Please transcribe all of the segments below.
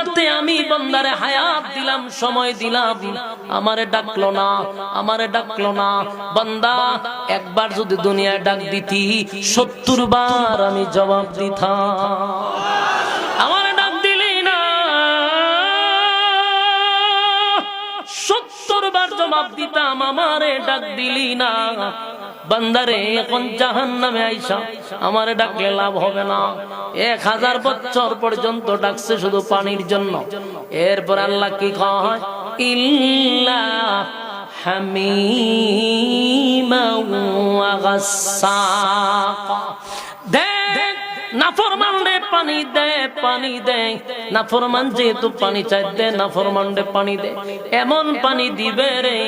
দুনিয়াতে আমি বান্দারে হায়াত দিলাম, সময় দিলাম, আমারে ডাকলো না, আমারে ডাকলো না। বান্দা একবার যদি দুনিয়ায় ডাক দিতি 70 বার আমি জবাব দিতাম। আমারে ডাক দিলি না, 70 বার জবাব দিতাম, আমারে ডাক দিলি না। বান্দারে এখন জাহান্নামে আইসা আমারে ডাকলে লাভ হবে না। 1000 বছর পর্যন্ত ডাকছে শুধু পানির জন্য। এরপর আল্লাহ কি কয়, ইল্লা হামিমা ওয়া গাসসাকা। দেখ নাফরমান রে পানি দে, পানি দে। নাফরমান যেহেতু পানি চাই দে, নাফরমান রে পানি দে। এমন পানি দিবে রে,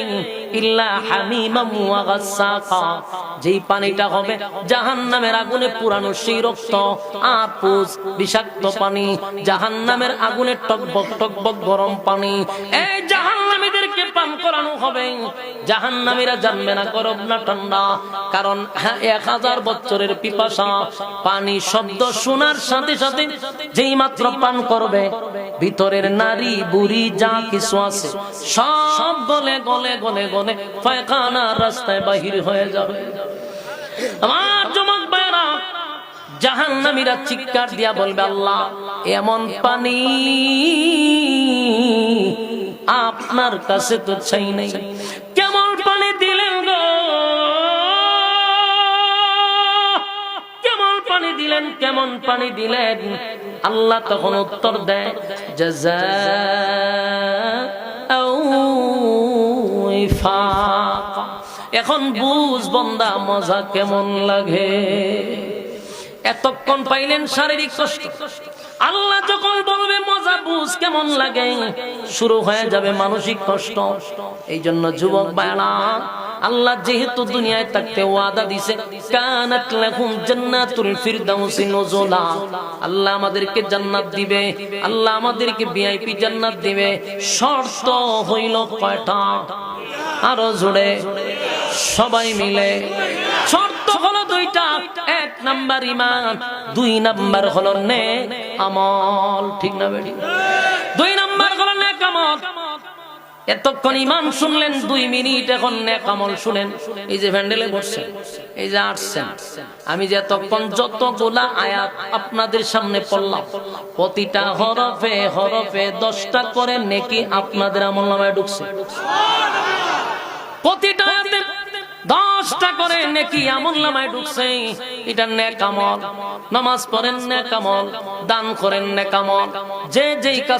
ইল্লা হামিমা ওয়া গাসসাকা, যেই পানিটা হবে জাহান্নামের আগুনে পুরানো সেই রক্ত, আপুস বিষাক্ত পানি, জাহান্নামের আগুনে টকবক টকবক গরম পানি। এই জাহান্নামীদেরকে পান করানো হবে। জাহান্নামীরা জানবে না গরম না ঠান্ডা, কারণ 1000 বছরের পিপাসা। পানি শব্দ শোনার সাথে সাথে যেই মাত্র পান করবে, ভিতরের নারী বুড়ি যা কিছু আছে সব গলে গলে গলে গলে পায়খানা রাস্তায় বাহির হয়ে যাবে। আমার যুবক ভাইরা, জাহান্নামীরা চিৎকার দিয়া বলবে, আল্লাহ এমন পানি আপনার কাছে তো চাই নাই, কেমন পানি দিলেন গো, কেমন পানি দিলেন, কেমন পানি দিলেন। আল্লাহ তখন উত্তর দেয়, জাযাআও ওয়াফাকা। এখন বুঝ বান্দা মজা কেমন লাগে। এতক্ষণ পাইলেন শারীরিক কষ্ট, আল্লাহ যখন বলবে মজা বুঝ কেমন লাগে, শুরু হয়ে যাবে মানসিক কষ্ট। এই জন্য যুবক ভাইরা, আল্লাহ যেহেতু দুনিয়ায় থাকতে ওয়াদা দিছে, কানাত লাহুম জান্নাতুল ফিরদাউসি নুজুলা, আল্লাহ আমাদেরকে জান্নাত দিবে, আল্লাহ আমাদেরকে ভিআইপি জান্নাত দিবে। শর্ত হইল কয়টা? আরো জোরে সবাই মিলে। শর্ত হলো 2টা। 1 নাম্বার ঈমান, 2 নাম্বার হলো নেক আমল। ঠিক না বেটি? 2 নাম্বার হলো নেক আমল। এতক্ষণ ঈমান শুনলেন 2 মিনিট, এখন নেক আমল শুনেন। এই যে ভ্যান্ডেলে বসছেন, এই যে আসছেন, আমি যে এতক্ষণ যতগুলা আয়াত আপনাদের সামনে পড়লাম, প্রতিটা হরফে হরফে 10টা করে নেকি আপনাদের আমলনামায় ঢুকছে। প্রতিটা আয়াতে 10টা করে নেকি আমলনামায় ঢুকছে। এটা নেক আমল। নামাজ পড়েন নেক আমল, দান করেন নেক আমল, যে যেই কাজ